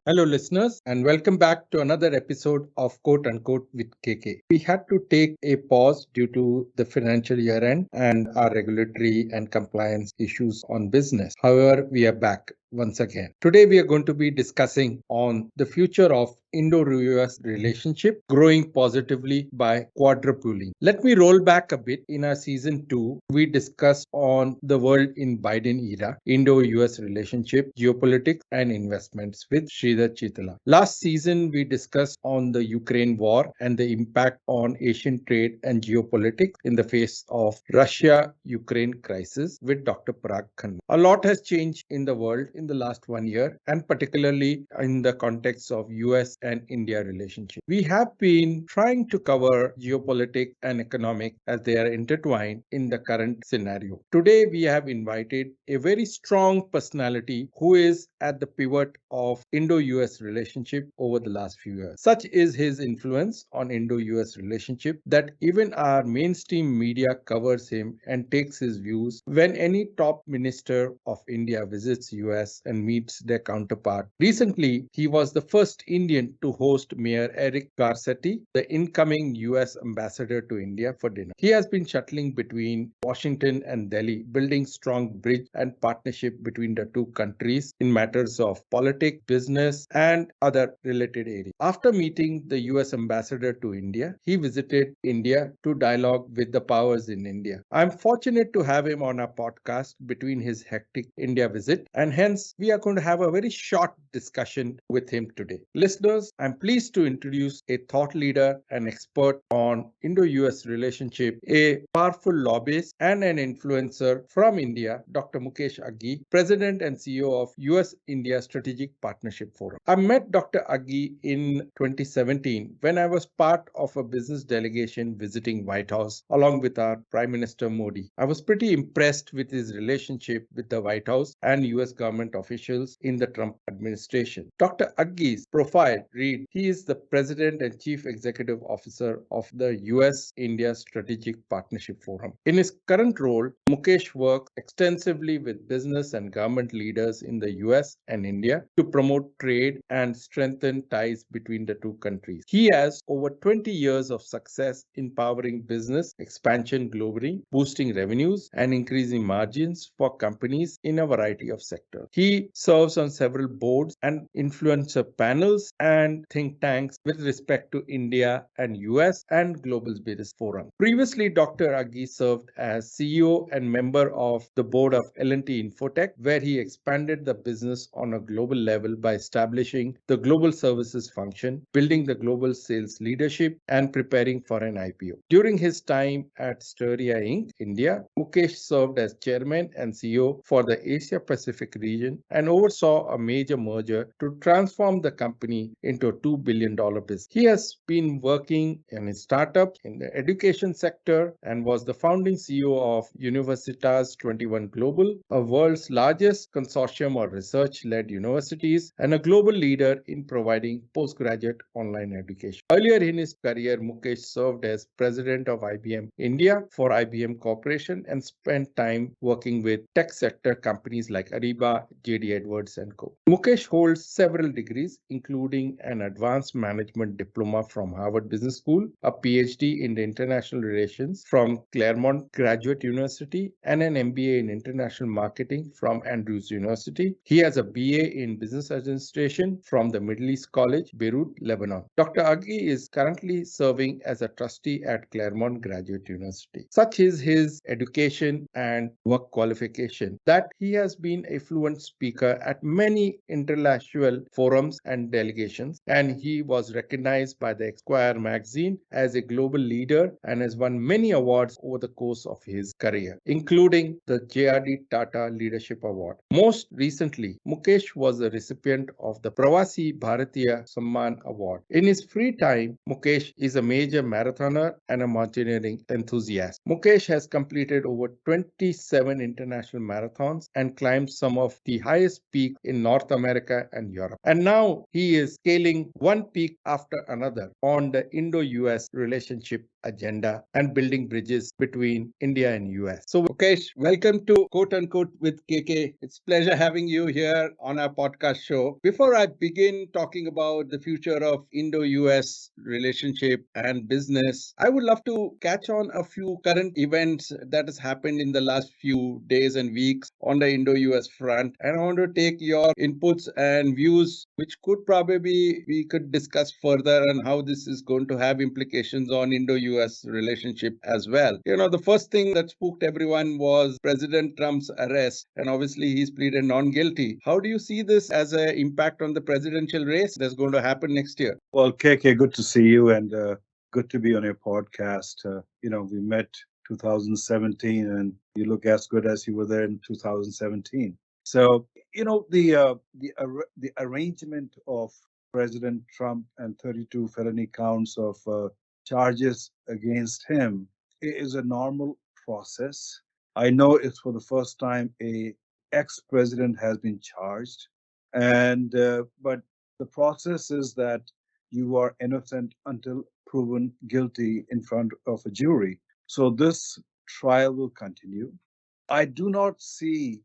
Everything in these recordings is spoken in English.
Hello, listeners, and welcome back to another episode of Quote Unquote with KK. We had to take a pause due to the financial year end and our regulatory and compliance issues on business. However, we are back once again. Today, we are going to be discussing on the future of Indo-US relationship growing positively by quadrupling. Let me roll back a bit. In our season 2, we discussed on the world in Biden era, Indo-US relationship, geopolitics and investments with Sridhar Chitala. Last season, we discussed on the Ukraine war and the impact on Asian trade and geopolitics in the face of Russia-Ukraine crisis with Dr. Parag Khanna. A lot has changed in the world in the last 1 year, and particularly in the context of US and India relationship. We have been trying to cover geopolitics and economic as they are intertwined in the current scenario. Today, we have invited a very strong personality who is at the pivot of Indo-US relationship over the last few years. Such is his influence on Indo-US relationship that even our mainstream media covers him and takes his views when any top minister of India visits US and meets their counterpart. Recently, he was the first Indian to host Mayor Eric Garcetti, the incoming US ambassador to India, for dinner. He has been shuttling between Washington and Delhi, building strong bridge and partnership between the two countries in matters of politics, business, and other related areas. After meeting the US ambassador to India, he visited India to dialogue with the powers in India. I'm fortunate to have him on our podcast between his hectic India visit, and hence we are going to have a very short discussion with him today. Listeners, I'm pleased to introduce a thought leader and expert on Indo-US relationship, a powerful lobbyist and an influencer from India, Dr. Mukesh Aghi, President and CEO of US-India Strategic Partnership Forum. I met Dr. Aghi in 2017 when I was part of a business delegation visiting White House along with our Prime Minister Modi. I was pretty impressed with his relationship with the White House and US government officials in the Trump administration. Dr. Aghi's profile reads, he is the President and Chief Executive Officer of the US-India Strategic Partnership Forum. In his current role, Mukesh works extensively with business and government leaders in the US and India to promote trade and strengthen ties between the two countries. He has over 20 years of success in powering business expansion globally, boosting revenues and increasing margins for companies in a variety of sectors. He serves on several boards and influencer panels and think tanks with respect to India and US and global business forum. Previously, Dr. Aghi served as CEO and member of the board of L&T Infotech, where he expanded the business on a global level by establishing the global services function, building the global sales leadership, and preparing for an IPO. During his time at Steria Inc., India, Mukesh served as chairman and CEO for the Asia Pacific region and oversaw a major merger to transform the company into a $2 billion business. He has been working in his startups in the education sector and was the founding CEO of Universitas 21 Global, a world's largest consortium of research-led universities and a global leader in providing postgraduate online education. Earlier in his career, Mukesh served as president of IBM India for IBM Corporation and spent time working with tech sector companies like Ariba, JD Edwards & Co. Mukesh holds several degrees, including an advanced management diploma from Harvard Business School, a PhD in international relations from Claremont Graduate University, and an MBA in international marketing from Andrews University. He has a BA in business administration from the Middle East College, Beirut, Lebanon. Dr. Aghi is currently serving as a trustee at Claremont Graduate University. Such is his education and work qualification that he has been a fluent speaker at many international forums and delegations, and he was recognized by the Esquire magazine as a global leader and has won many awards over the course of his career, including the JRD Tata Leadership Award. Most recently, Mukesh was a recipient of the Pravasi Bharatiya Samman Award. In his free time, Mukesh is a major marathoner and a mountaineering enthusiast. Mukesh has completed over 27 international marathons and climbed some of the highest peaks in North America and Europe. And now he is scaling one peak after another on the Indo-US relationship agenda and building bridges between India and US. So, Mukesh, welcome to Quote Unquote with KK. It's pleasure having you here on our podcast show. Before I begin talking about the future of Indo-US relationship and business, I would love to catch on a few current events that has happened in the last few days and weeks on the Indo-US front. And I want to take your inputs and views, which could probably we could discuss further on how this is going to have implications on Indo-US relationship as well. The first thing that spooked everyone was President Trump's arrest, and obviously he's pleaded non-guilty. How do you see this as an impact on the presidential race that's going to happen next year? Well, KK, good to see you and good to be on your podcast. We met 2017 and you look as good as you were there in 2017. So, the arrangement of President Trump and 32 felony counts of charges against him is a normal process. I know it's for the first time a ex-president has been charged, and but the process is that you are innocent until proven guilty in front of a jury. So this trial will continue. I do not see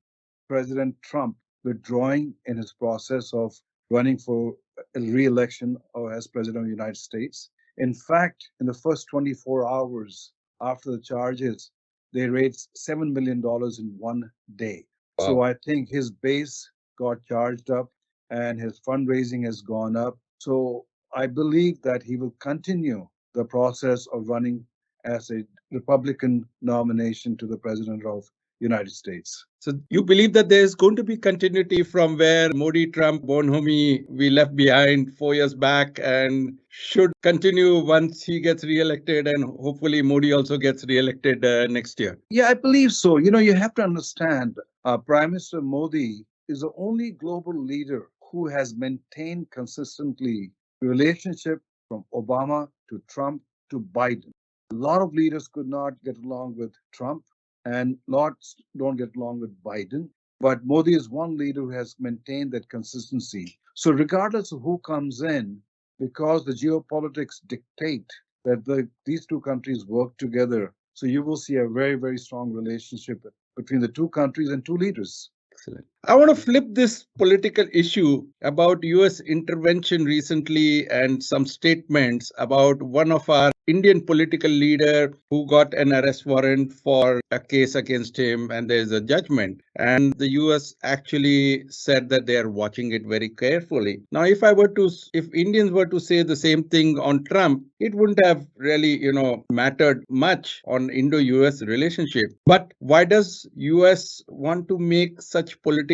President Trump withdrawing in his process of running for a re-election or as president of the United States. In fact, in the first 24 hours after the charges, they raised $7 million in one day. So Wow. I think his base got charged up and his fundraising has gone up. So I believe that he will continue the process of running as a Republican nomination to the president of United States. So you believe that there is going to be continuity from where Modi Trump bonhomie we left behind 4 years back and should continue once he gets re-elected and hopefully Modi also gets re-elected next year. Yeah, I believe so. You have to understand, Prime Minister Modi is the only global leader who has maintained consistently relationship from Obama to Trump to Biden. A lot of leaders could not get along with Trump, and lots don't get along with Biden. But Modi is one leader who has maintained that consistency. So, regardless of who comes in, because the geopolitics dictate that these two countries work together, so you will see a very, very strong relationship between the two countries and two leaders. Excellent. I want to flip this political issue about US intervention recently and some statements about one of our Indian political leader who got an arrest warrant for a case against him and there's a judgment. And the US actually said that they are watching it very carefully. Now, if Indians were to say the same thing on Trump, it wouldn't have really, mattered much on Indo-US relationship. But why does US want to make such political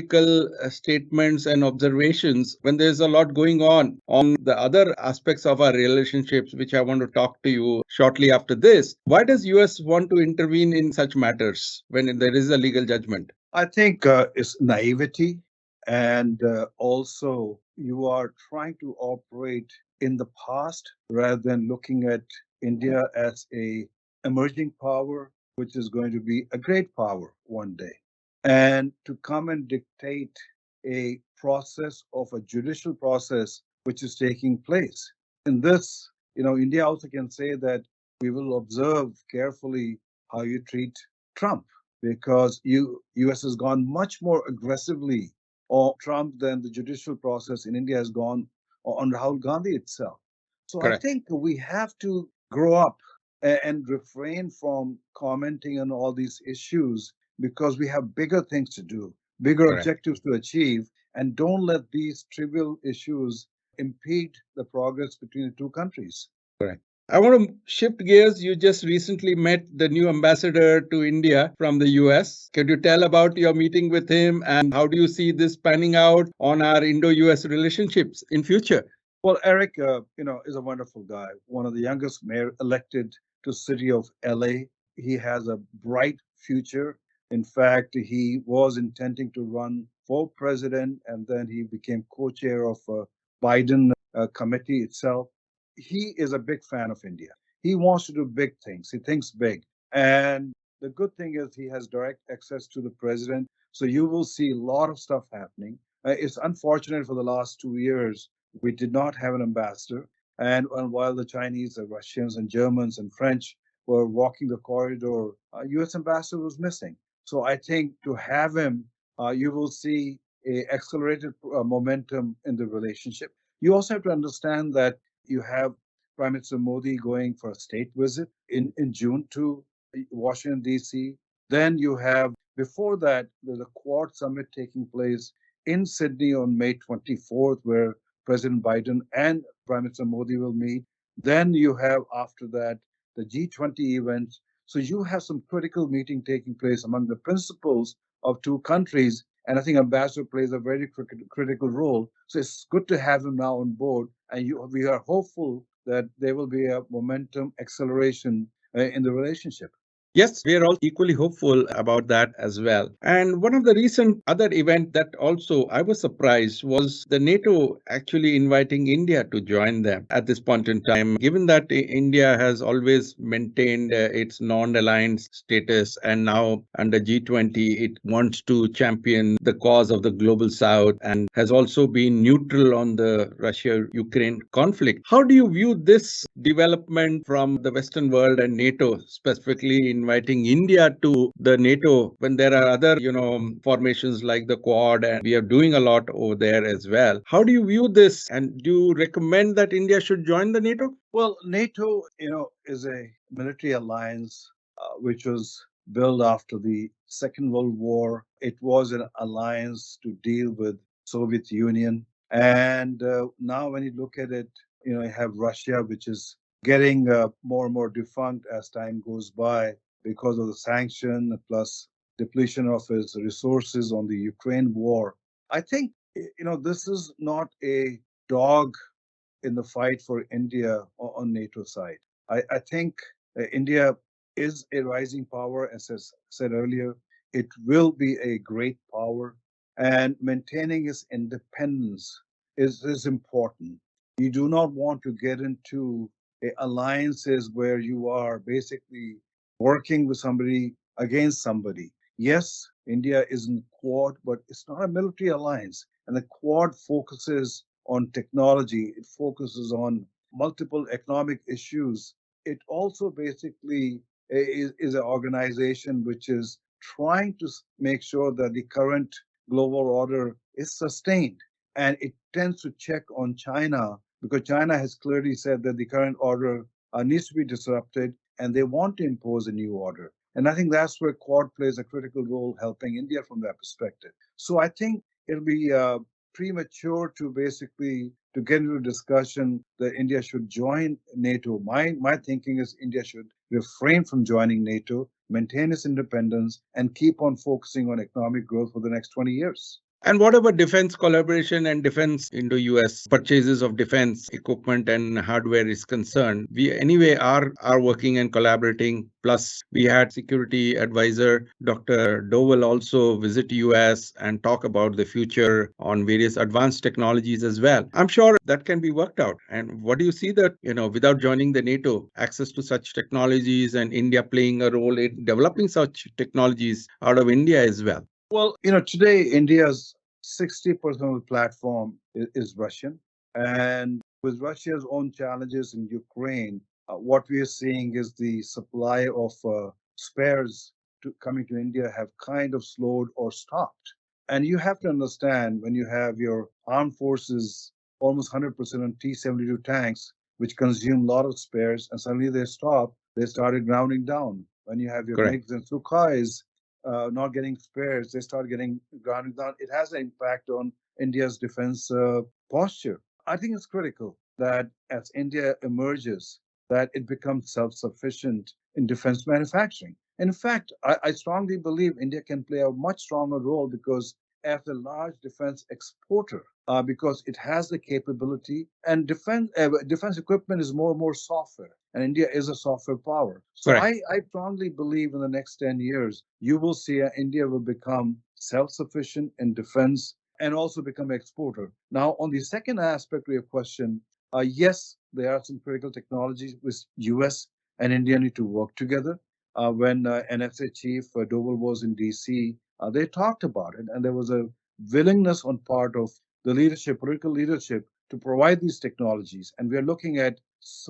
statements and observations when there's a lot going on the other aspects of our relationships, which I want to talk to you shortly after this? Why does US want to intervene in such matters when there is a legal judgment? I think it's naivety, and also you are trying to operate in the past rather than looking at India as a emerging power, which is going to be a great power one day, and to come and dictate a process of a judicial process which is taking place. In this, India also can say that we will observe carefully how you treat Trump because US has gone much more aggressively on Trump than the judicial process in India has gone on Rahul Gandhi itself. So I Correct. think we have to grow up and refrain from commenting on all these issues because we have bigger things to do, bigger Correct. objectives to achieve, and don't let these trivial issues impede the progress between the two countries. Correct. I want to shift gears. You just recently met the new ambassador to India from the US. Could you tell about your meeting with him and how do you see this panning out on our Indo-US relationships in future? Well, Eric, is a wonderful guy. One of the youngest mayor elected to city of LA. He has a bright future. In fact, he was intending to run for president, and then he became co-chair of Biden committee itself. He is a big fan of India. He wants to do big things. He thinks big, and the good thing is he has direct access to the president. So you will see a lot of stuff happening. It's unfortunate for the last 2 years we did not have an ambassador. And while the Chinese, the Russians, and Germans and French were walking the corridor, U.S. ambassador was missing. So I think to have him, you will see a accelerated momentum in the relationship. You also have to understand that you have Prime Minister Modi going for a state visit in June to Washington, D.C. Then you have, before that, there's a Quad summit taking place in Sydney on May 24th, where President Biden and Prime Minister Modi will meet. Then you have, after that, the G20 event. So you have some critical meeting taking place among the principals of two countries. And I think Ambassador plays a very critical role. So it's good to have him now on board. And we are hopeful that there will be a momentum acceleration in the relationship. Yes, we are all equally hopeful about that as well. And one of the recent other event that also I was surprised was the NATO actually inviting India to join them at this point in time. Given that India has always maintained its non-aligned status, and now under G20 it wants to champion the cause of the global South and has also been neutral on the Russia-Ukraine conflict. How do you view this development from the Western world and NATO, specifically inviting India to the NATO when there are other, formations like the Quad, and we are doing a lot over there as well? How do you view this, and do you recommend that India should join the NATO? Well, NATO, is a military alliance which was built after the Second World War. It was an alliance to deal with Soviet Union, and now when you look at it, you have Russia, which is getting more and more defunct as time goes by because of the sanction plus depletion of its resources on the Ukraine war. I think this is not a dog in the fight for India on NATO side. I think India is a rising power, as I said earlier. It will be a great power, and maintaining its independence is important. You do not want to get into alliances where you are basically working with somebody against somebody. Yes, India is in Quad, but it's not a military alliance. And the Quad focuses on technology, it focuses on multiple economic issues. It also basically is an organization which is trying to make sure that the current global order is sustained. And it tends to check on China because China has clearly said that the current order needs to be disrupted and they want to impose a new order. And I think that's where Quad plays a critical role helping India from that perspective. So I think it'll be premature to basically to get into a discussion that India should join NATO. My thinking is India should refrain from joining NATO, maintain its independence, and keep on focusing on economic growth for the next 20 years. And what about defense collaboration and defense Indo-US purchases of defense equipment and hardware is concerned? We anyway are working and collaborating. Plus, we had security advisor Dr. Dowell also visit US and talk about the future on various advanced technologies as well. I'm sure that can be worked out. And what do you see that, without joining the NATO, access to such technologies and India playing a role in developing such technologies out of India as well? Well, today India's 60% of the platform is Russian. And with Russia's own challenges in Ukraine, what we are seeing is the supply of spares coming to India have kind of slowed or stopped. And you have to understand when you have your armed forces almost 100% on T-72 tanks, which consume a lot of spares, and suddenly they stop, they started grounding down. When you have your Correct. MiGs and Sukhais not getting spares, they start getting grounded down. It has an impact on India's defense posture. I think it's critical that as India emerges, that it becomes self-sufficient in defense manufacturing. In fact, I strongly believe India can play a much stronger role because as a large defense exporter, because it has the capability and defense equipment is more and more software, and India is a software power. So Correct. I strongly believe in the next 10 years, you will see India will become self-sufficient in defense and also become exporter. Now, on the second aspect of your question, yes, there are some critical technologies which US and India need to work together. When NSA chief Doval was in DC, they talked about it, and there was a willingness on part of the leadership, political leadership, to provide these technologies. And we are looking at,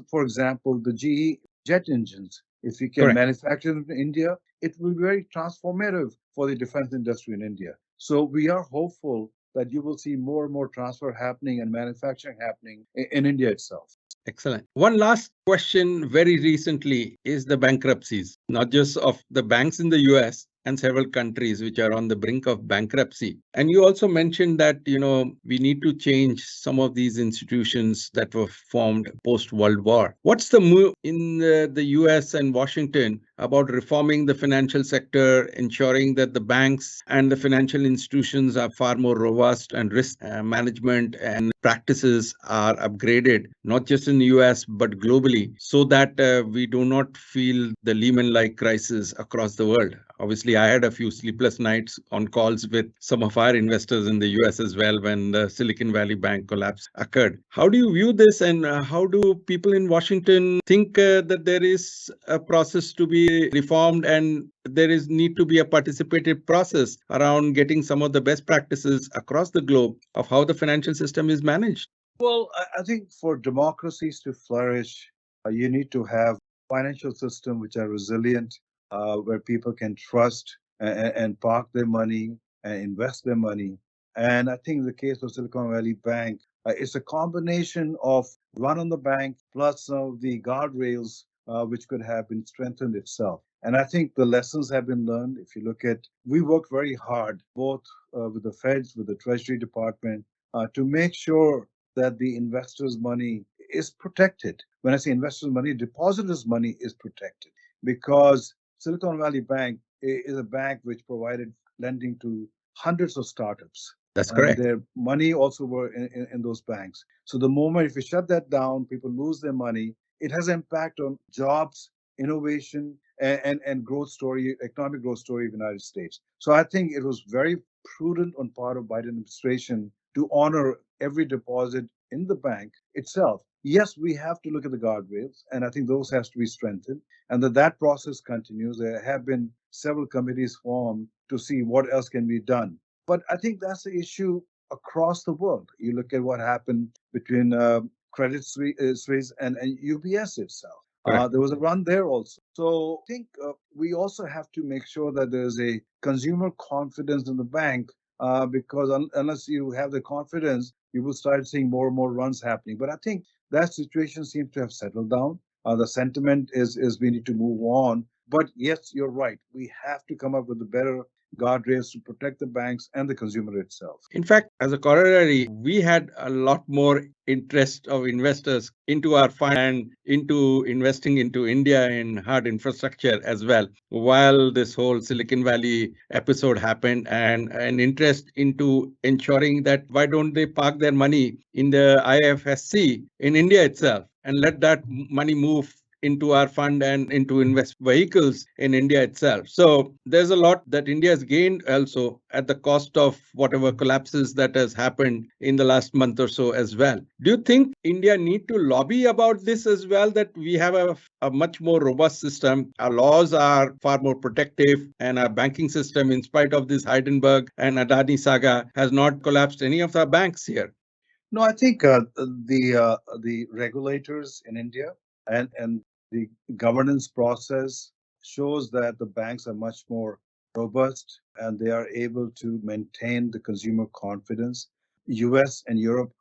for example, the GE jet engines. If we can Correct. manufacture them in India, it will be very transformative for the defense industry in India. So we are hopeful that you will see more and more transfer happening and manufacturing happening in India itself. Excellent. One last question very recently is the bankruptcies, not just of the banks in the US and several countries which are on the brink of bankruptcy. And you also mentioned that, we need to change some of these institutions that were formed post World War. What's the move in the US and Washington about reforming the financial sector, ensuring that the banks and the financial institutions are far more robust and risk management and practices are upgraded, not just in the US, but globally, so that we do not feel the Lehman-like crisis across the world? Obviously, I had a few sleepless nights on calls with some of our investors in the US as well when the Silicon Valley Bank collapse occurred. How do you view this, and how do people in Washington think that there is a process to be reformed and there is need to be a participative process around getting some of the best practices across the globe of how the financial system is managed? Well, I think for democracies to flourish, you need to have financial system which are resilient, where people can trust and park their money and invest their money. And I think in the case of Silicon Valley Bank, it's a combination of run on the bank plus some of the guardrails which could have been strengthened itself. And I think the lessons have been learned. If you look at, we worked very hard, both with the Feds, with the Treasury Department, to make sure that the investors' money is protected. When I say investors' money, depositors' money is protected, because Silicon Valley Bank is a bank which provided lending to hundreds of startups. That's And correct. their money also were in those banks. So the moment if you shut that down, people lose their money. It has impact on jobs, innovation, and growth story, economic growth story of the United States. So I think it was very prudent on part of Biden administration to honor every deposit in the bank itself. Yes, we have to look at the guardrails, and I think those has to be strengthened, and that process continues. There have been several committees formed to see what else can be done. But I think that's the issue across the world. You look at what happened between Credit Suisse and UBS itself. Correct. There was a run there also. So I think we also have to make sure that there's a consumer confidence in the bank, because unless you have the confidence, you will start seeing more and more runs happening. But I think that situation seems to have settled down. The sentiment is we need to move on. But yes, you're right. We have to come up with the better guardrails to protect the banks and the consumer itself. In fact, as a corollary, we had a lot more interest of investors into our fund and into investing into India in hard infrastructure as well. While this whole Silicon Valley episode happened, and an interest into ensuring that why don't they park their money in the IFSC in India itself and let that money move into our fund and into invest vehicles in India itself. So there's a lot that India has gained also at the cost of whatever collapses that has happened in the last month or so as well. Do you think India need to lobby about this as well, that we have a much more robust system? Our laws are far more protective, and our banking system, in spite of this Heidenberg and Adani saga, has not collapsed any of our banks here. No, I think the regulators in India and the governance process shows that the banks are much more robust and they are able to maintain the consumer confidence. US and Europe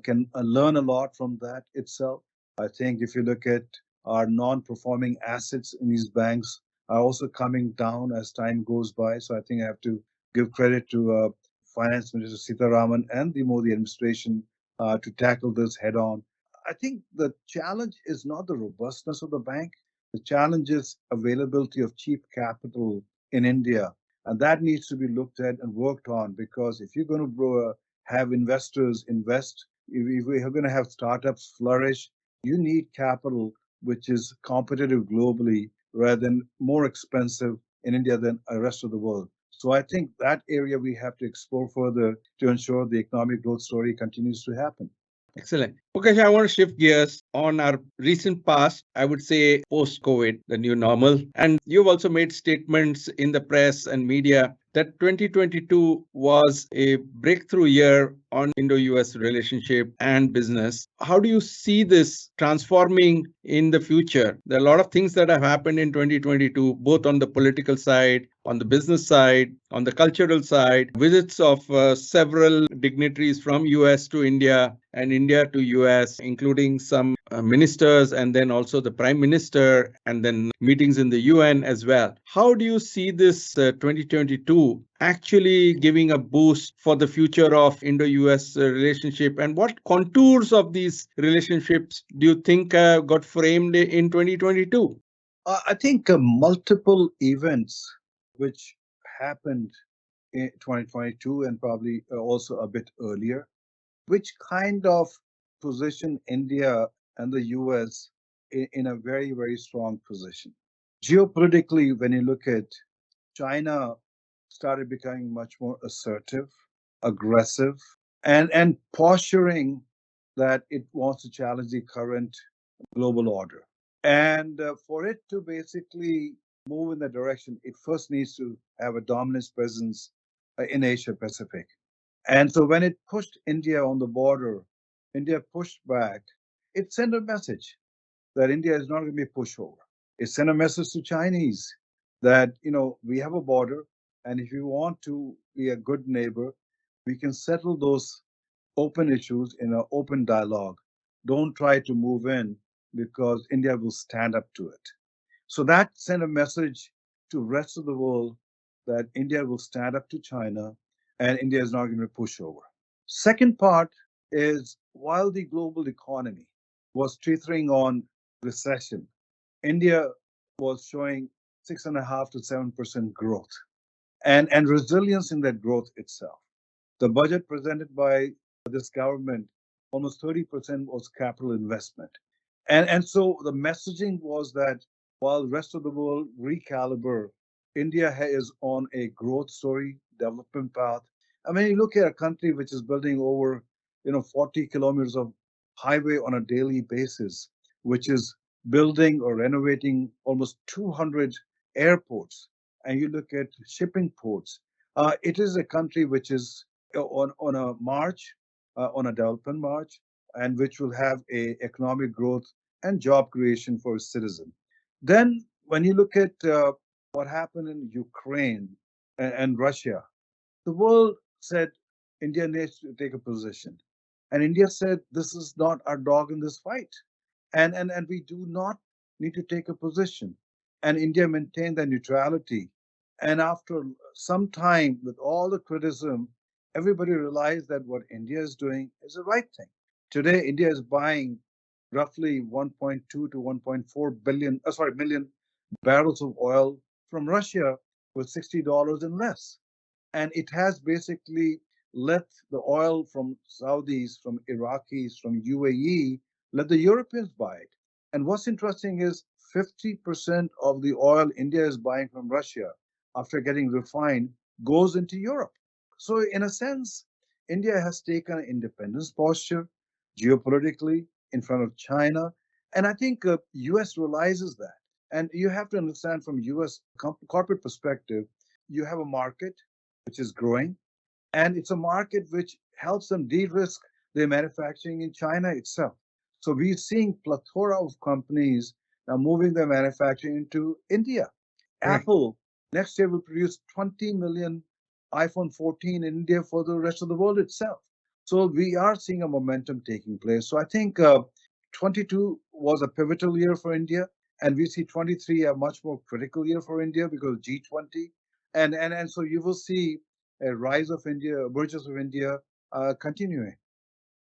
can learn a lot from that itself. I think if you look at our non-performing assets in these banks are also coming down as time goes by. So I think I have to give credit to Finance Minister Sitaraman and the Modi administration to tackle this head on. I think the challenge is not the robustness of the bank. The challenge is availability of cheap capital in India. And that needs to be looked at and worked on, because if you're going to have investors invest, if we're going to have startups flourish, you need capital which is competitive globally rather than more expensive in India than the rest of the world. So I think that area we have to explore further to ensure the economic growth story continues to happen. Excellent. Mukesh, I want to shift gears on our recent past, I would say post-COVID, the new normal. And you've also made statements in the press and media that 2022 was a breakthrough year on Indo-US relationship and business. How do you see this transforming in the future? There are a lot of things that have happened in 2022, both on the political side, on the business side, on the cultural side, visits of several dignitaries from US to India and India to US, including some ministers and then also the prime minister, and then meetings in the UN as well. How do you see this 2022 actually giving a boost for the future of Indo-US relationship, and what contours of these relationships do you think got framed in 2022? I think multiple events which happened in 2022 and probably also a bit earlier, which kind of position India and the US in a very, very strong position. Geopolitically, when you look at China, started becoming much more assertive, aggressive, and posturing that it wants to challenge the current global order. And for it to basically move in that direction, it first needs to have a dominant presence in Asia Pacific. And so when it pushed India on the border, India pushed back, it sent a message that India is not going to be a pushover. It sent a message to Chinese that, we have a border, and if you want to be a good neighbor, we can settle those open issues in an open dialogue. Don't try to move in because India will stand up to it. So that sent a message to the rest of the world that India will stand up to China and India is not going to push over. Second part is while the global economy was teetering on recession, India was showing 6.5 to 7% growth and resilience in that growth itself. The budget presented by this government, almost 30% was capital investment. And so the messaging was that while the rest of the world recalibrate, India is on a growth story, development path. I mean, you look at a country which is building over, 40 kilometers of highway on a daily basis, which is building or renovating almost 200 airports, and you look at shipping ports. It is a country which is on a march, on a development march, and which will have a economic growth and job creation for its citizen. Then, when you look at what happened in Ukraine and Russia, the world said India needs to take a position. And India said, this is not our dog in this fight. And we do not need to take a position. And India maintained their neutrality. And after some time, with all the criticism, everybody realized that what India is doing is the right thing. Today, India is buying roughly 1.2 to 1.4 million barrels of oil from Russia with $60 and less. And it has basically let the oil from Saudis, from Iraqis, from UAE, let the Europeans buy it. And what's interesting is 50% of the oil India is buying from Russia after getting refined goes into Europe. So, in a sense, India has taken an independence posture geopolitically in front of China. And I think US realizes that. And you have to understand from US corporate perspective, you have a market which is growing, and it's a market which helps them de-risk their manufacturing in China itself. So we're seeing plethora of companies now moving their manufacturing into India. Correct. Apple next year will produce 20 million iPhone 14 in India for the rest of the world itself. So we are seeing a momentum taking place. So I think 22 was a pivotal year for India, and we see 23 a much more critical year for India because G20, and so you will see a rise of India, emergence of India continuing.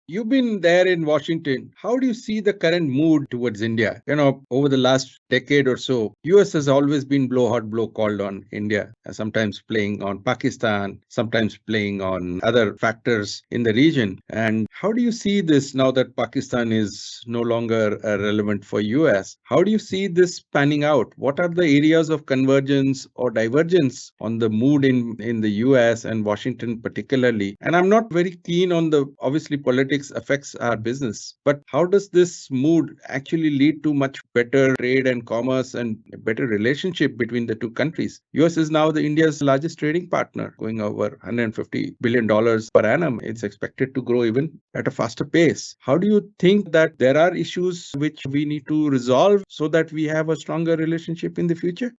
You've been there in Washington. How do you see the current mood towards India? Over the last decade or so, US has always been blow hot, blow cold on India, sometimes playing on Pakistan, sometimes playing on other factors in the region. And how do you see this now that Pakistan is no longer relevant for US? How do you see this panning out? What are the areas of convergence or divergence on the mood in the US and Washington particularly? And I'm not very keen on the obviously politics geopolitics affects our business. But how does this mood actually lead to much better trade and commerce and a better relationship between the two countries? US is now the India's largest trading partner, going over $150 billion per annum. It's expected to grow even at a faster pace. How do you think that there are issues which we need to resolve so that we have a stronger relationship in the future?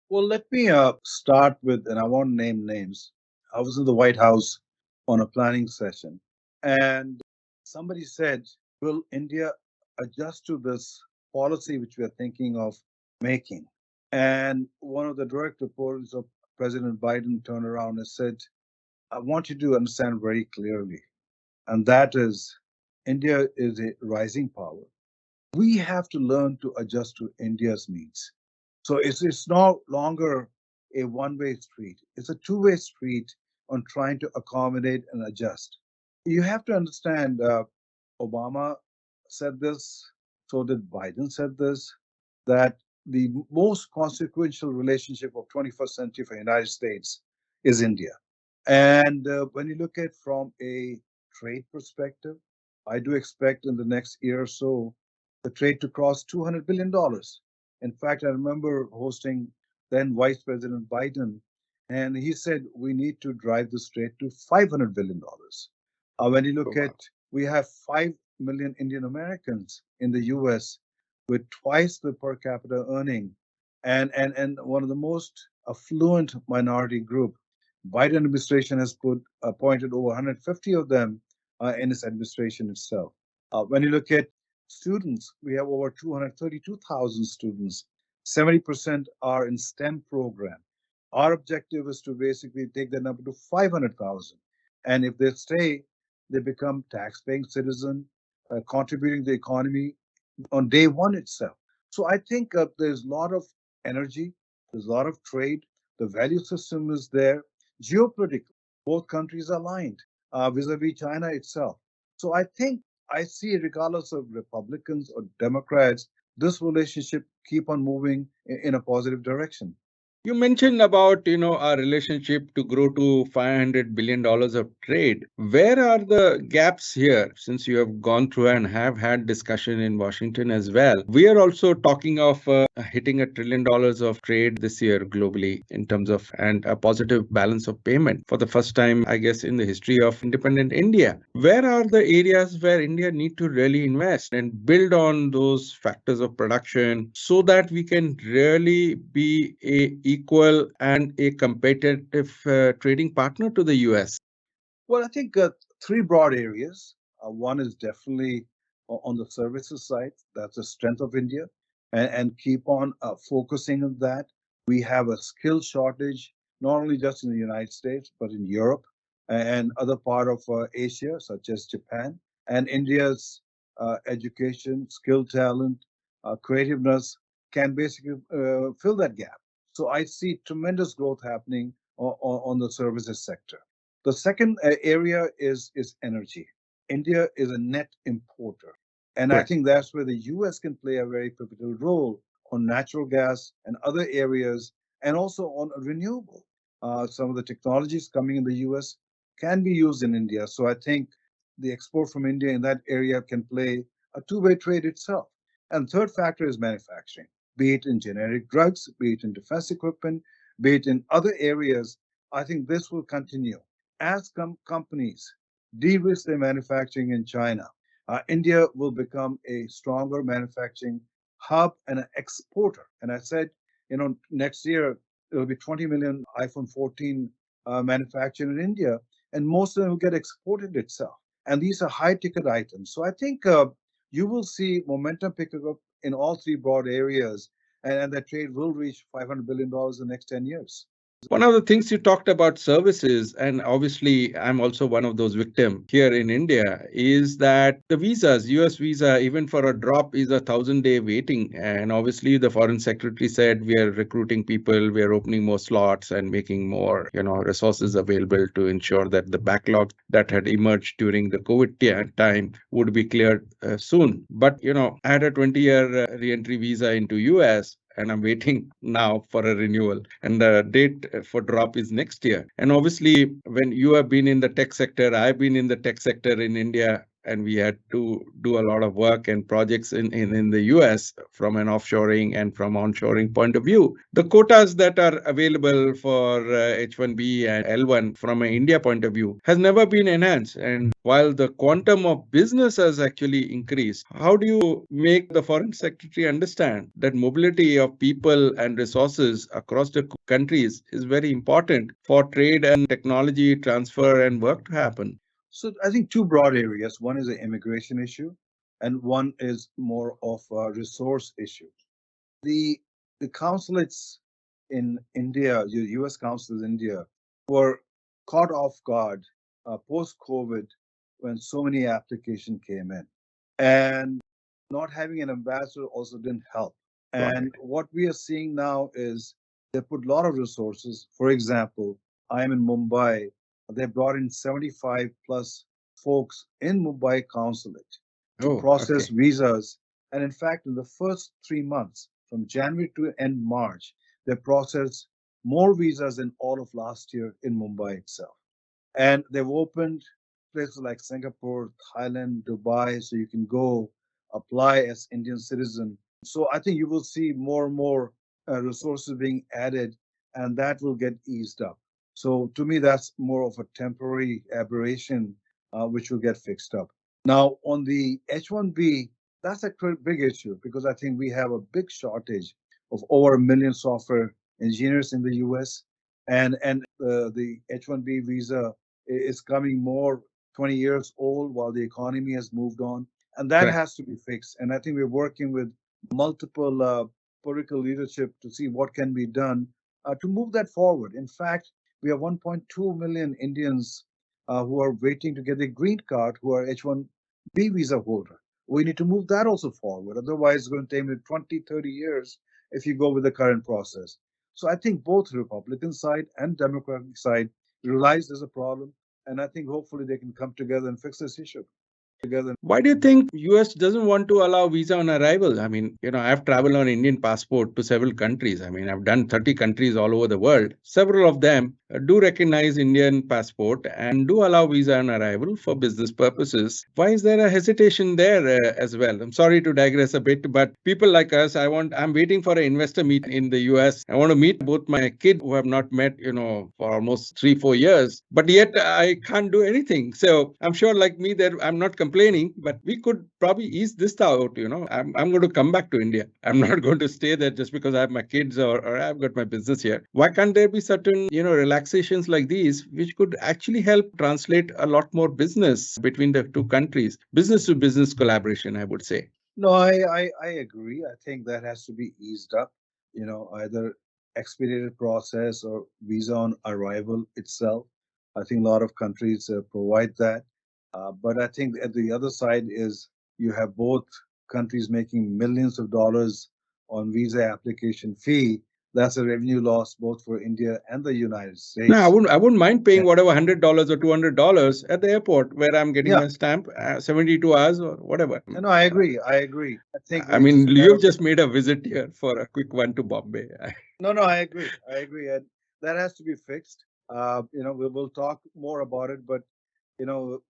Well, let me start with, and I won't name names. I was in the White House on a planning session, and somebody said, will India adjust to this policy which we are thinking of making? And one of the direct reporters of President Biden turned around and said, I want you to understand very clearly, and that is India is a rising power. We have to learn to adjust to India's needs. So it's no longer a one-way street. It's a two-way street on trying to accommodate and adjust. You have to understand, Obama said this, so did Biden said this, that the most consequential relationship of 21st century for the United States is India. And when you look at from a trade perspective, I do expect in the next year or so the trade to cross $200 billion. In fact, I remember hosting then Vice President Biden, and he said we need to drive this trade to $500 billion. When you look at, we have 5 million Indian Americans in the US with twice the per capita earning and one of the most affluent minority group. Biden administration has appointed over 150 of them in its administration itself. When you look at students, we have over 232,000 students. 70% are in STEM program. Our objective is to basically take that number to 500,000. And if they stay, they become tax-paying citizen, contributing to the economy on day one itself. So I think there's a lot of energy, there's a lot of trade, the value system is there. Geopolitically, both countries are aligned vis-a-vis China itself. So I think I see, regardless of Republicans or Democrats, this relationship keep on moving in a positive direction. You mentioned about, our relationship to grow to $500 billion of trade. Where are the gaps here? Since you have gone through and have had discussion in Washington as well. We are also talking of hitting $1 trillion of trade this year globally in terms of and a positive balance of payment for the first time, I guess, in the history of independent India. Where are the areas where India need to really invest and build on those factors of production so that we can really be a equal and a competitive trading partner to the US? Well, I think three broad areas. One is definitely on the services side. That's the strength of India, and keep on focusing on that. We have a skill shortage, not only just in the United States, but in Europe and other part of Asia, such as Japan. And India's education, skill talent, creativeness can basically fill that gap. So I see tremendous growth happening on the services sector. The second area is energy. India is a net importer. And I Correct. think that's where the US can play a very pivotal role on natural gas and other areas, and also on renewable. Some of the technologies coming in the US can be used in India. So I think the export from India in that area can play a two-way trade itself. And third factor is manufacturing, be it in generic drugs, be it in defense equipment, be it in other areas. I think this will continue as companies de-risk their manufacturing in China. India will become a stronger manufacturing hub and an exporter. And I said, next year there will be 20 million iPhone 14 manufactured in India, and most of them will get exported itself. And these are high ticket items. So I think you will see momentum picking up in all three broad areas, and that trade will reach $500 billion in the next 10 years. One of the things you talked about services, and obviously I'm also one of those victims here in India, is that the visas, US visa, even for a drop, is 1,000-day waiting. And obviously the foreign secretary said we are recruiting people, we are opening more slots and making more, resources available to ensure that the backlog that had emerged during the COVID time would be cleared soon. But, I had a 20-year re-entry visa into US, and I'm waiting now for a renewal. And the date for drop is next year. And obviously, when you have been in the tech sector, I've been in the tech sector in India, and we had to do a lot of work and projects in the US from an offshoring and from onshoring point of view. The quotas that are available for H1B and L1 from an India point of view has never been enhanced. And while the quantum of business has actually increased, how do you make the foreign secretary understand that mobility of people and resources across the countries is very important for trade and technology transfer and work to happen? So I think two broad areas. One is an immigration issue, and one is more of a resource issue. The the consulates in India, the U.S. consulates in India, were caught off guard post-COVID when so many applications came in, and not having an ambassador also didn't help. Got And it. what we are seeing now is they put a lot of resources. For example, I am in Mumbai. They brought in 75 plus folks in Mumbai consulate to Oh, process okay. visas. And in fact, in the first 3 months, from January to end March, they processed more visas than all of last year in Mumbai itself. And they've opened places like Singapore, Thailand, Dubai, so you can go apply as Indian citizen. So I think you will see more and more resources being added, and that will get eased up. So to me, that's more of a temporary aberration, which will get fixed up. Now on the H1B, that's a big issue because I think we have a big shortage of over a million software engineers in the U.S. And the H1B visa is coming more 20 years old while the economy has moved on. And that Correct. has to be fixed. And I think we're working with multiple political leadership to see what can be done to move that forward. In fact, we have 1.2 million Indians who are waiting to get a green card who are H1B visa holder. We need to move that also forward. Otherwise, it's going to take 20, 30 years if you go with the current process. So I think both Republican side and Democratic side realize there's a problem, and I think hopefully they can come together and fix this issue. Why do you think US doesn't want to allow visa on arrival? I mean, I've traveled on Indian passport to several countries. I mean, I've done 30 countries all over the world. Several of them do recognize Indian passport and do allow visa on arrival for business purposes. Why is there a hesitation there as well? I'm sorry to digress a bit, but people like us, I'm waiting for an investor meet in the US. I want to meet both my kids who have not met, for almost 3, 4 years, but yet I can't do anything. So I'm sure like me that I'm not complaining, but we could probably ease this out. I'm going to come back to India. I'm not going to stay there just because I have my kids or I've got my business here. Why can't there be certain, relaxations like these, which could actually help translate a lot more business between the two countries, business to business collaboration, I would say. No, I agree. I think that has to be eased up, either expedited process or visa on arrival itself. I think a lot of countries provide that. But I think at the other side is you have both countries making millions of dollars on visa application fee. That's a revenue loss both for India and the United No, I States. wouldn't. I wouldn't mind paying whatever $100 or $200 at the airport where I'm getting Yeah, my stamp, 72 hours or whatever. no, I agree. I agree. I think I we just mean, gotta. you've just made a visit here for a quick one to Bombay. No, no, I agree. I agree. And that has to be fixed. We'll talk more about it, but you know,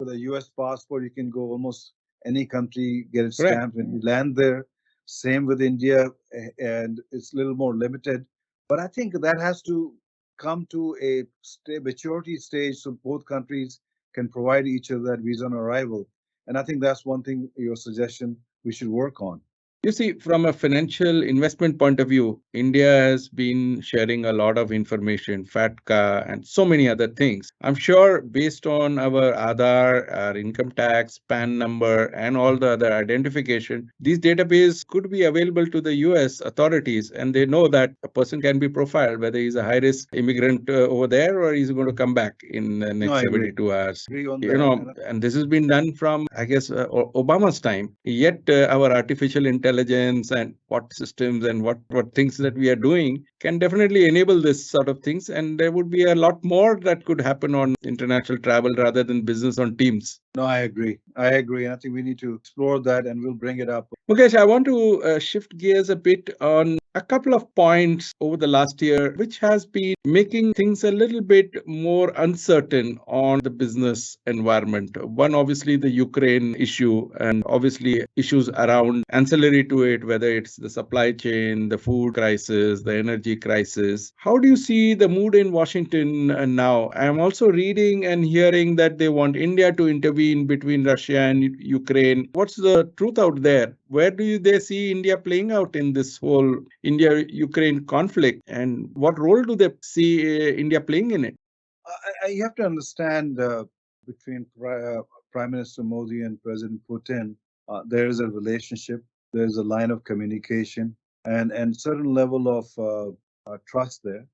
with a US passport, you can go almost any country, get it Correct. stamped when you land there. Same with India, and it's a little more limited. But I think that has to come to a maturity stage so both countries can provide each other that visa on arrival. And I think that's one thing, your suggestion, we should work on. You see, from a financial investment point of view, India has been sharing a lot of information, FATCA, and so many other things. I'm sure based on our Aadhaar, our income tax, PAN number, and all the other identification, these databases could be available to the US authorities, and they know that a person can be profiled, whether he's a high risk immigrant over there or he's going to come back in the No, next I agree. 72 hours. Agree on that. And And this has been done from, I guess, Obama's time. Yet our artificial intelligence and what systems and what things that we are doing can definitely enable this sort of things. And there would be a lot more that could happen on international travel rather than business on Teams. no, I agree. I agree. And I think we need to explore that and we'll bring it up. Mukesh, I want to shift gears a bit on a couple of points over the last year, which has been making things a little bit more uncertain on the business environment. One, obviously, the Ukraine issue, and obviously issues around ancillary to it, whether it's the supply chain, the food crisis, the energy crisis. How do you see the mood in Washington now? I'm also reading and hearing that they want India to intervene between Russia and Ukraine. What's the truth out there? Where do they see India playing out in this whole India-Ukraine conflict, and what role do they see India playing in it? You have to understand between Prime Minister Modi and President Putin, there is a relationship, there is a line of communication, and certain level of trust there.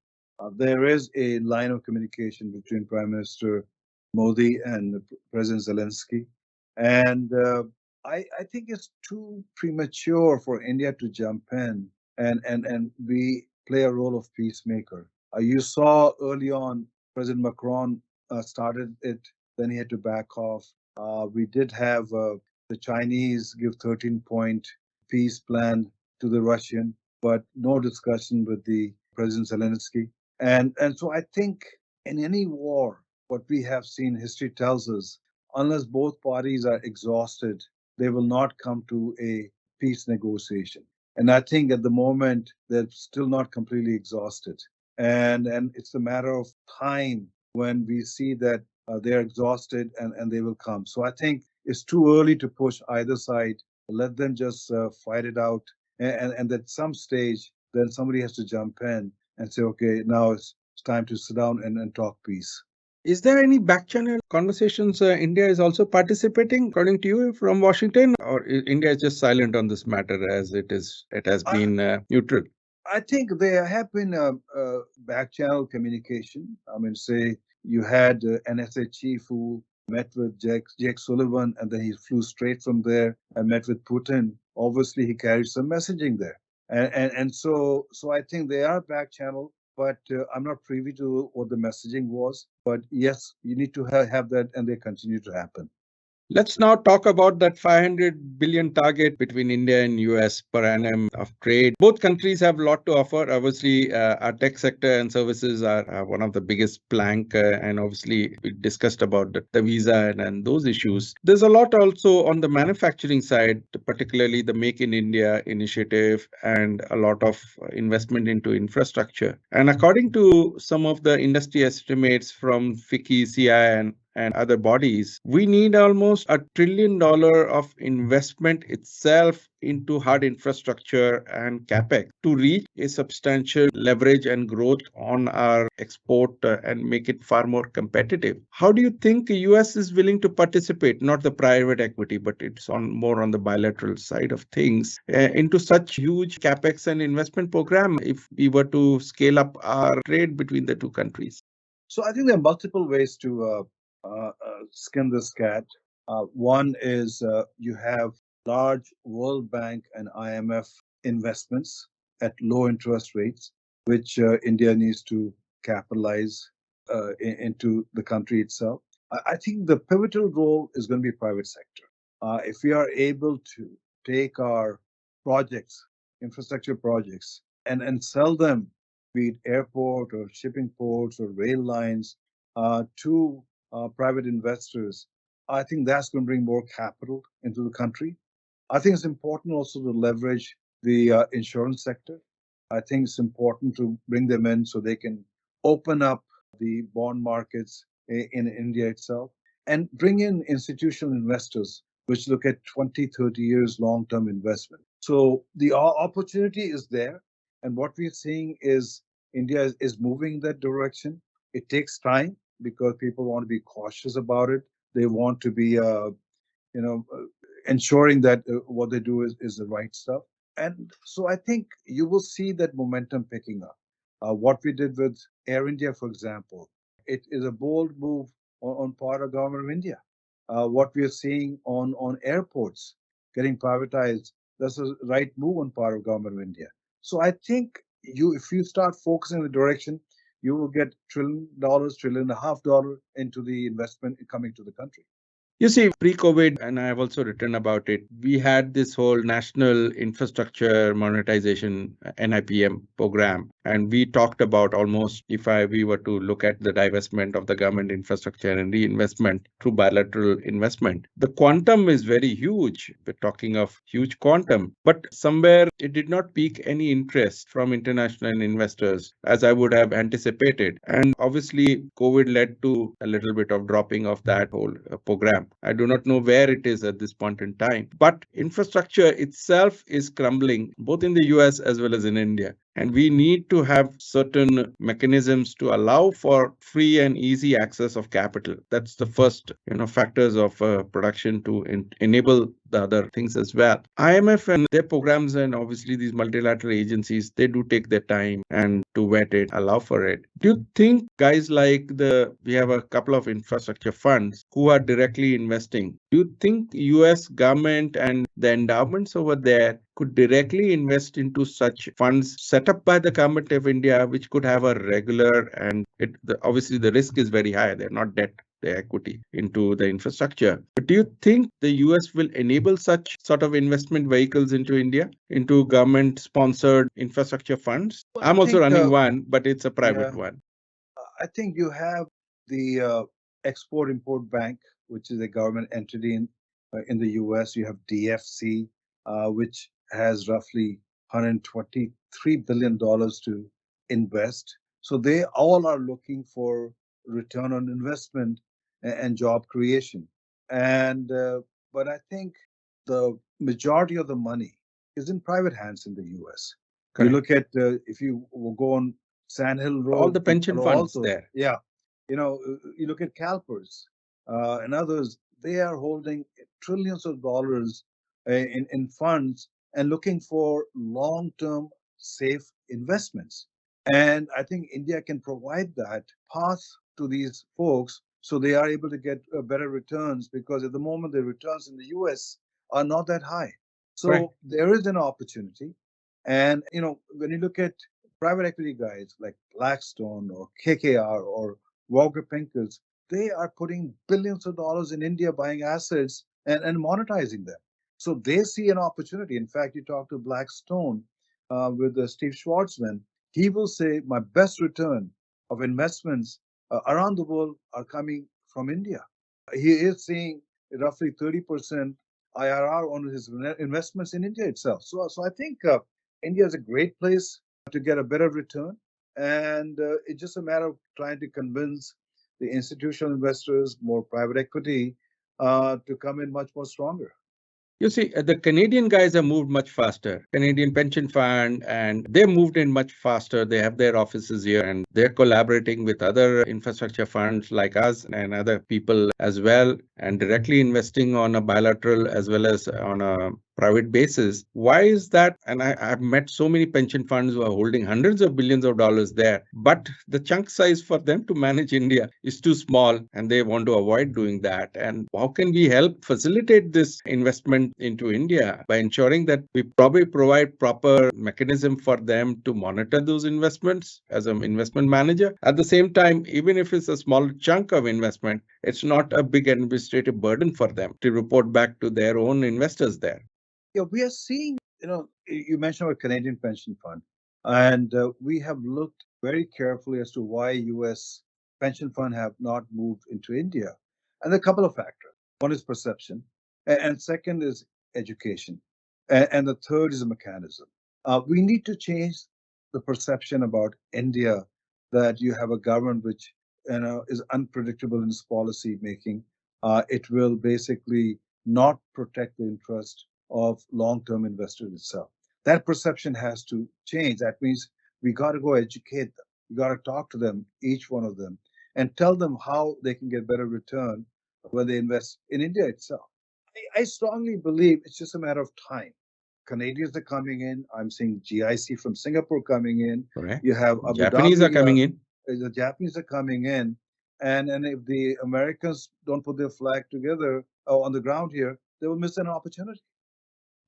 There is a line of communication between Prime Minister Modi and President Zelensky, and I think it's too premature for India to jump in and we play a role of peacemaker. You saw early on President Macron started it, then he had to back off. We did have the Chinese give 13-point peace plan to the Russian, but no discussion with the President Zelensky. And so I think in any war, what we have seen, history tells us, unless both parties are exhausted, they will not come to a peace negotiation. And I think at the moment they're still not completely exhausted, and it's a matter of time when we see that they're exhausted and they will come. So I think it's too early to push either side. Let them just fight it out, and at some stage, then somebody has to jump in and say, okay, now it's time to sit down and talk peace. Is there any back channel conversations India is also participating, according to you, from Washington, or India is just silent on this matter as it has I, been neutral? I think there have been back channel communication. I mean, say you had NSA chief who met with Jake Sullivan, and then he flew straight from there and met with Putin. Obviously, he carried some messaging there, and so I think they are back channel. But I'm not privy to what the messaging was. But yes, you need to have that, and they continue to happen. Let's now talk about that 500 billion target between India and US per annum of trade. Both countries have a lot to offer. Obviously, our tech sector and services are one of the biggest plank, and obviously we discussed about the visa and those issues. There's a lot also on the manufacturing side, particularly the Make in India initiative and a lot of investment into infrastructure. And according to some of the industry estimates from FICCI, CI, and other bodies, we need almost $1 trillion of investment itself into hard infrastructure and capex to reach a substantial leverage and growth on our export and make it far more competitive. How do you think the US is willing to participate, not the private equity, but it's on more on the bilateral side of things, into such huge capex and investment program if we were to scale up our trade between the two countries? So I think there are multiple ways to skin this cat. One is you have large World Bank and IMF investments at low interest rates, which India needs to capitalize into the country itself. I think the pivotal role is going to be private sector. If we are able to take our projects, infrastructure projects, and sell them, be it airport or shipping ports or rail lines, to private investors, I think that's going to bring more capital into the country. I think it's important also to leverage the insurance sector. I think it's important to bring them in so they can open up the bond markets in India itself and bring in institutional investors which look at 20, 30 years long term investment. So the opportunity is there. And what we're seeing is India is moving in that direction. It takes time because people want to be cautious about it. They want to be, you know, ensuring that what they do is the right stuff. And so I think you will see that momentum picking up. What we did with Air India, for example, it is a bold move on part of government of India. What we are seeing on airports getting privatized, that's a right move on part of government of India. So I think if you start focusing in the direction, you will get $1 trillion, $1.5 trillion into the investment coming to the country. You see, pre-COVID, and I have also written about it, we had this whole National Infrastructure Monetization NIPM program. And we talked about almost, we were to look at the divestment of the government infrastructure and reinvestment through bilateral investment. The quantum is very huge. We're talking of huge quantum, but somewhere it did not pique any interest from international investors as I would have anticipated. And obviously, COVID led to a little bit of dropping of that whole program. I do not know where it is at this point in time, but infrastructure itself is crumbling both in the US as well as in India. And we need to have certain mechanisms to allow for free and easy access of capital. That's the first, factors of production to enable the other things as well. IMF and their programs and obviously these multilateral agencies, they do take their time and to vet it, allow for it. Do you think guys like we have a couple of infrastructure funds who are directly investing? Do you think US government and the endowments over there could directly invest into such funds set up by the government of India, which could have a regular obviously the risk is very high. They're not debt, the equity into the infrastructure. But do you think the US will enable such sort of investment vehicles into India, into government sponsored infrastructure funds? Well, I I'm also think, running one, but it's a private yeah, one. I think you have the Export Import Bank, which is a government entity in the US. You have DFC, which has roughly $123 billion to invest. So they all are looking for return on investment and job creation. And but I think the majority of the money is in private hands in the US. You Correct. look at if you will go on Sand Hill All Road the in pension Palo funds Alto, there. yeah, you look at CalPERS and others, they are holding trillions of dollars in funds and looking for long-term safe investments. And I think India can provide that path to these folks so they are able to get better returns because at the moment the returns in the US are not that high. Correct. So there is an opportunity. And when you look at private equity guys like Blackstone or KKR or Walker Pinkers, they are putting billions of dollars in India buying assets and monetizing them. So they see an opportunity. In fact, you talk to Blackstone with Steve Schwartzman, he will say, my best return of investments around the world are coming from India. He is seeing roughly 30% IRR on his investments in India itself. So I think India is a great place to get a better return. And it's just a matter of trying to convince the institutional investors, more private equity, to come in much more stronger. You see, the Canadian guys have moved much faster. Canadian Pension Fund, and they moved in much faster. They have their offices here and they're collaborating with other infrastructure funds like us and other people as well, and directly investing on a bilateral as well as on a private basis. Why is that? And I've met so many pension funds who are holding hundreds of billions of dollars there, but the chunk size for them to manage India is too small and they want to avoid doing that. And how can we help facilitate this investment into India by ensuring that we probably provide proper mechanism for them to monitor those investments as an investment manager? At the same time, even if it's a small chunk of investment, it's not a big administrative burden for them to report back to their own investors there. Yeah, we are seeing, you mentioned about Canadian Pension Fund, and we have looked very carefully as to why U.S. pension fund have not moved into India. And there are a couple of factors. One is perception, and second is education, and the third is a mechanism. We need to change the perception about India that you have a government which is unpredictable in its policy making. It will basically not protect the interest of long-term investors itself. That perception has to change. That means we got to go educate them. We got to talk to them, each one of them, and tell them how they can get better return when they invest in India itself. I strongly believe it's just a matter of time. Canadians are coming in. I'm seeing GIC from Singapore coming in. Correct. You have Abu Japanese are Dhabi. coming in. The Japanese are coming in, and if the Americans don't put their flag together on the ground here, they will miss an opportunity.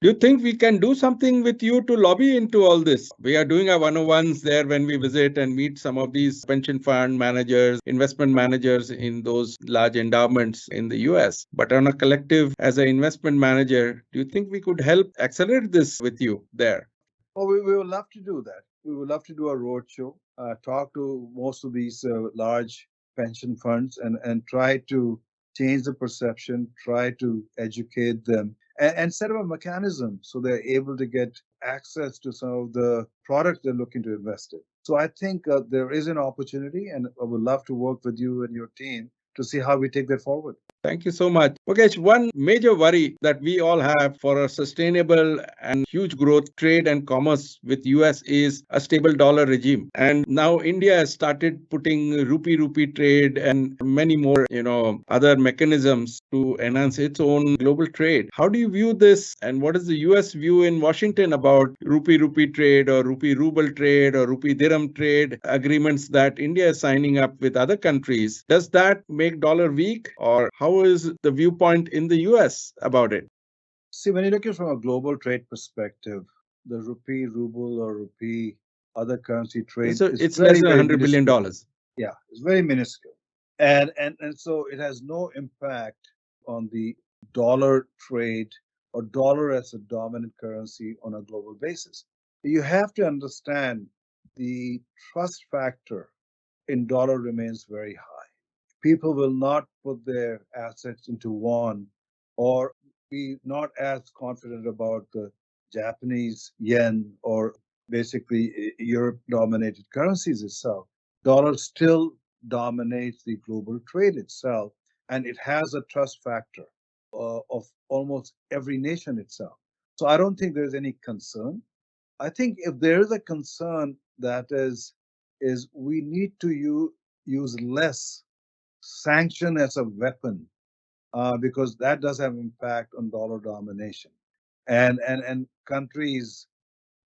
Do you think we can do something with you to lobby into all this? We are doing our 101s there when we visit and meet some of these pension fund managers, investment managers in those large endowments in the US. But on a collective, as an investment manager, do you think we could help accelerate this with you there? Oh, we would love to do that. We would love to do a roadshow, talk to most of these large pension funds, and try to change the perception, try to educate them, and set up a mechanism so they're able to get access to some of the products they're looking to invest in. So I think there is an opportunity, and I would love to work with you and your team to see how we take that forward. Thank you so much. Mukesh, one major worry that we all have for a sustainable and huge growth trade and commerce with US is a stable dollar regime. And now India has started putting rupee trade and many more, other mechanisms to enhance its own global trade. How do you view this, and what is the US view in Washington about rupee trade or rupee ruble trade or rupee dirham trade agreements that India is signing up with other countries? Does that make dollar weak, or how is the viewpoint in the US about it? See, when you look at it from a global trade perspective, the rupee, ruble, or rupee other currency trade So is it's less very, than very $100 billion. minuscule. dollars. Yeah, it's very minuscule. And so it has no impact on the dollar trade or dollar as a dominant currency on a global basis. You have to understand the trust factor in dollar remains very high. People will not put their assets into won or be not as confident about the Japanese yen or basically Europe dominated currencies itself. Dollar still dominates the global trade itself, and it has a trust factor of almost every nation itself. So I don't think there's any concern. I think if there is a concern, that is we need to use less sanction as a weapon, because that does have impact on dollar domination, and countries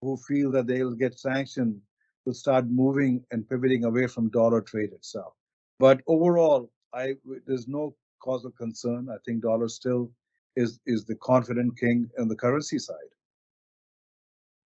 who feel that they'll get sanctioned will start moving and pivoting away from dollar trade itself. But overall, there's no cause of concern. I think dollar still is the confident king on the currency side.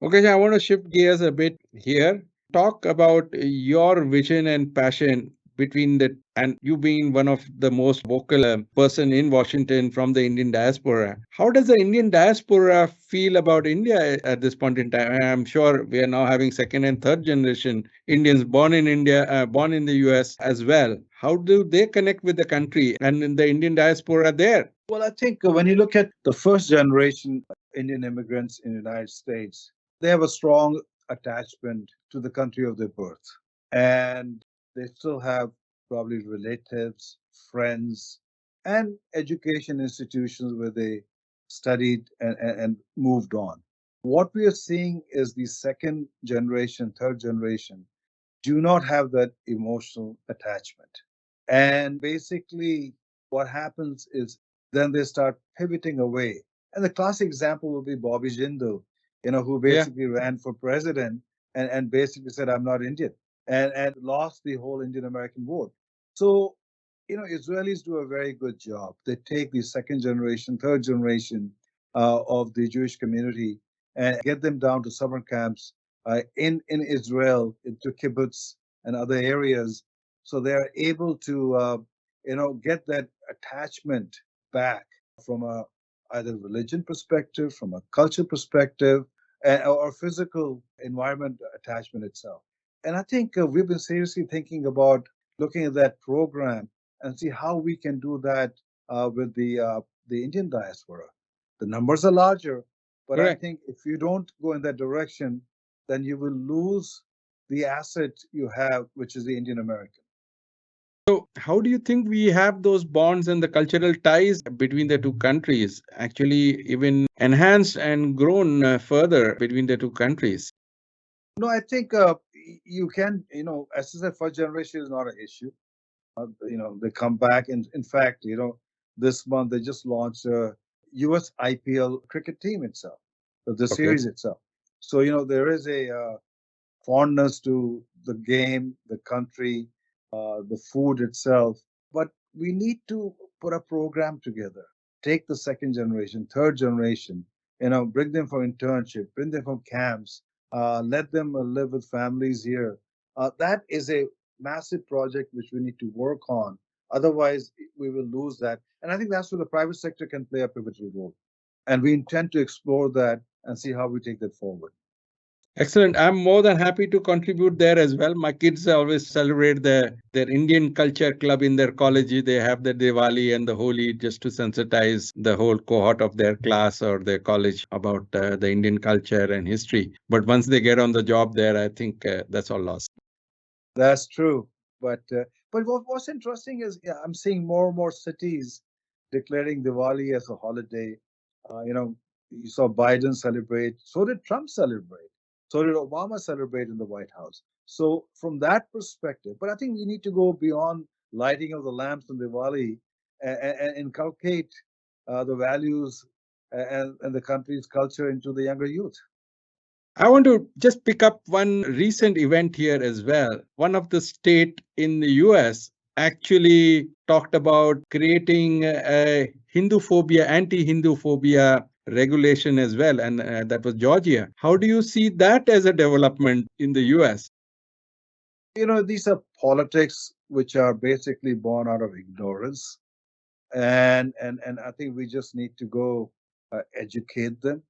Okay, I want to shift gears a bit here. Talk about your vision and passion between the and you being one of the most vocal person in Washington from the Indian diaspora. How does the Indian diaspora feel about India at this point in time? I'm sure we are now having second and third generation Indians born in India, born in the US as well. How do they connect with the country and in the Indian diaspora there? Well, I think when you look at the first generation Indian immigrants in the United States, they have a strong attachment to the country of their birth. And they still have probably relatives, friends, and education institutions where they studied and moved on. What we are seeing is the second generation, third generation do not have that emotional attachment. And basically, what happens is then they start pivoting away. And the classic example would be Bobby Jindal, who Yeah. basically ran for president and basically said, I'm not Indian, and lost the whole Indian American vote. So, Israelis do a very good job. They take the second generation, third generation of the Jewish community and get them down to summer camps in Israel, into kibbutz and other areas, so they're able to get that attachment back from a either religion perspective, from a culture perspective, or physical environment attachment itself. And I think we've been seriously thinking about looking at that program and see how we can do that with the Indian diaspora. The numbers are larger, but I Correct. think if you don't go in that direction, then you will lose the asset you have, which is the Indian American. So, how do you think we have those bonds and the cultural ties between the two countries actually even enhanced and grown further between the two countries? No, I think you can, as I said, first generation is not an issue. They come back, and in fact, this month they just launched a U.S. IPL cricket team itself, the Okay. series itself. So there is a fondness to the game, the country, the food itself. But we need to put a program together. Take the second generation, third generation, bring them for internship, bring them from camps, let them live with families here. That is a massive project which we need to work on. Otherwise, we will lose that. And I think that's where the private sector can play a pivotal role. And we intend to explore that and see how we take that forward. Excellent. I'm more than happy to contribute there as well. My kids always celebrate their Indian culture club in their college. They have the Diwali and the Holi just to sensitize the whole cohort of their class or their college about the Indian culture and history. But once they get on the job there, I think that's all lost. That's true. But what's interesting is, yeah, I'm seeing more and more cities declaring Diwali as a holiday. You saw Biden celebrate. So did Trump celebrate. So did Obama celebrate in the White House. So from that perspective, but I think we need to go beyond lighting of the lamps on Diwali and inculcate the values and the country's culture into the younger youth. I want to just pick up one recent event here as well. One of the state in the US actually talked about creating a Hindu phobia, anti-Hindu phobia regulation as well, and that was Georgia. How do you see that as a development in the US? These are politics which are basically born out of ignorance, and I think we just need to go educate them.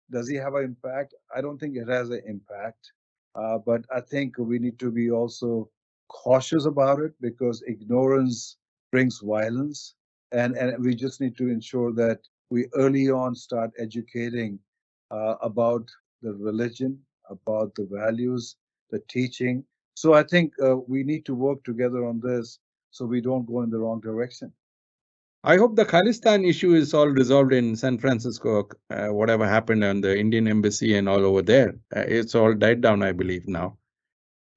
Does he have an impact? I don't think it has an impact, but I think we need to be also cautious about it because ignorance brings violence, and we just need to ensure that we early on start educating about the religion, about the values, the teaching. So I think we need to work together on this so we don't go in the wrong direction. I hope the Khalistan issue is all resolved in San Francisco. Whatever happened on the Indian embassy and all over there, it's all died down, I believe now.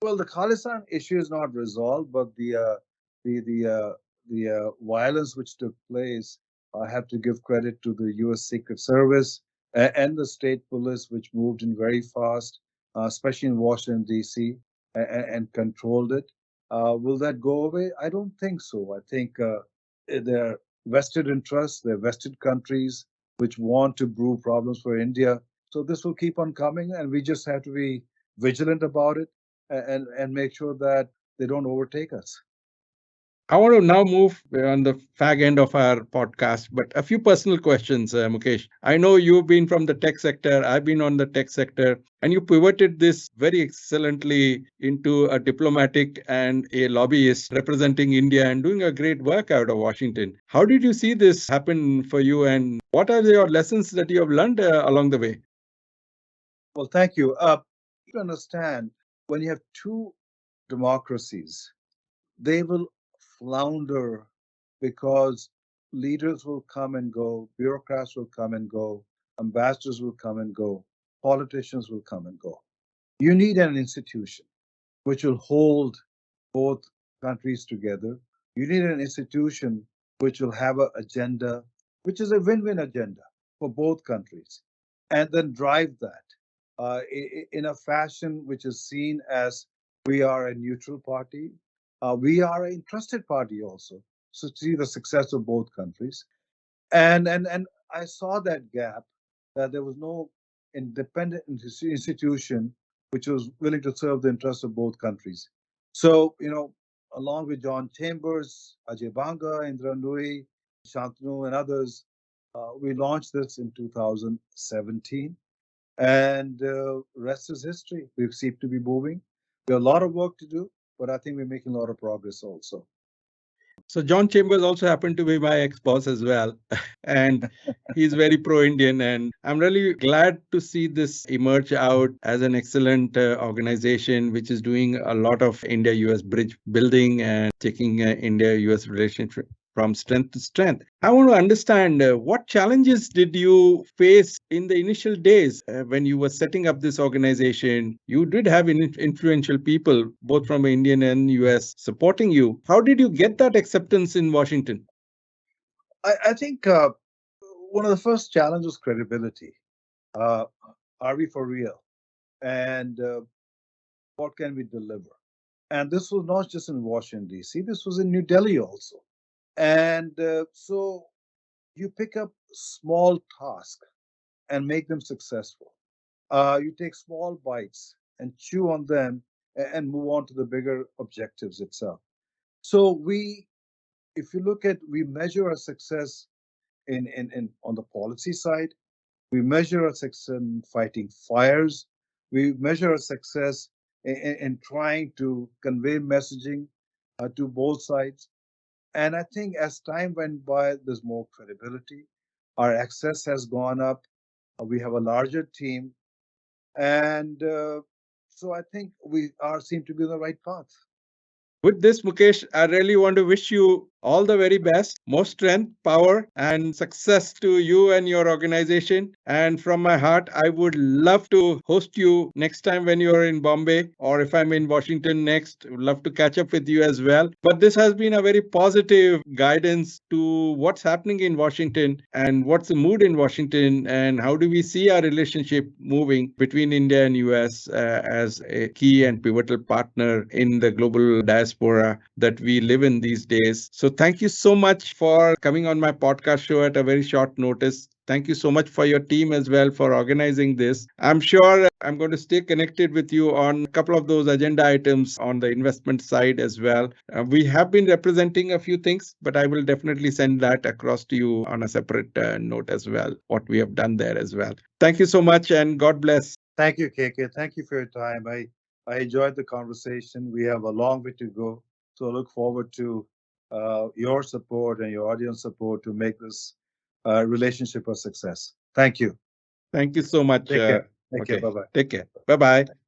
Well, the Khalistan issue is not resolved, but the the uh, the violence which took place, I have to give credit to the U.S. Secret Service and the state police, which moved in very fast, especially in Washington D.C. And controlled it. Will that go away? I don't think so. I think there are vested interests, there are vested countries which want to brew problems for India. So this will keep on coming, and we just have to be vigilant about it and make sure that they don't overtake us. I want to now move on the fag end of our podcast, but a few personal questions, Mukesh. I know you've been from the tech sector, I've been on the tech sector, and you pivoted this very excellently into a diplomatic and a lobbyist representing India and doing a great work out of Washington. How did you see this happen for you, and what are your lessons that you have learned along the way? Well, thank you. You understand when you have two democracies, they will flounder because leaders will come and go, bureaucrats will come and go, ambassadors will come and go, politicians will come and go. You need an institution which will hold both countries together. You need an institution which will have an agenda, which is a win win agenda for both countries, and then drive that in a fashion which is seen as we are a neutral party. We are an interested party also. So, see the success of both countries. And I saw that gap that there was no independent institution which was willing to serve the interests of both countries. So along with John Chambers, Ajay Banga, Indra Nui, Shantanu, and others, we launched this in 2017, and rest is history. We seem to be moving. We have a lot of work to do, but I think we're making a lot of progress also. So John Chambers also happened to be my ex-boss as well, and he's very pro-Indian. And I'm really glad to see this emerge out as an excellent organization, which is doing a lot of India-US bridge building and taking India-US relationship from strength to strength. I want to understand what challenges did you face in the initial days when you were setting up this organization? You did have influential people, both from Indian and US, supporting you. How did you get that acceptance in Washington? I think one of the first challenges was credibility. Uh, are we for real? And what can we deliver? And this was not just in Washington, D.C., this was in New Delhi also. And so you pick up small tasks and make them successful. You take small bites and chew on them and move on to the bigger objectives itself. So if you look at, we measure our success in on the policy side. We measure our success in fighting fires. We measure our success in trying to convey messaging to both sides. And I think as time went by, there's more credibility. Our access has gone up. We have a larger team. And so I think we are seem to be on the right path. With this, Mukesh, I really want to wish you all the very best, more strength, power, and success to you and your organization. And from my heart, I would love to host you next time when you're in Bombay, or if I'm in Washington next, would love to catch up with you as well. But this has been a very positive guidance to what's happening in Washington and what's the mood in Washington and how do we see our relationship moving between India and US as a key and pivotal partner in the global diaspora that we live in these days. So thank you so much for coming on my podcast show at a very short notice. Thank you so much for your team as well for organizing this. I'm sure I'm going to stay connected with you on a couple of those agenda items on the investment side as well. We have been representing a few things, but I will definitely send that across to you on a separate note as well, what we have done there as well. Thank you so much and God bless. Thank you, KK. Thank you for your time. I enjoyed the conversation. We have a long way to go. So I look forward to your support and your audience support to make this relationship a success. Thank you. Thank you so much. Take care. Take care. Okay. Bye bye. Take care. Bye bye.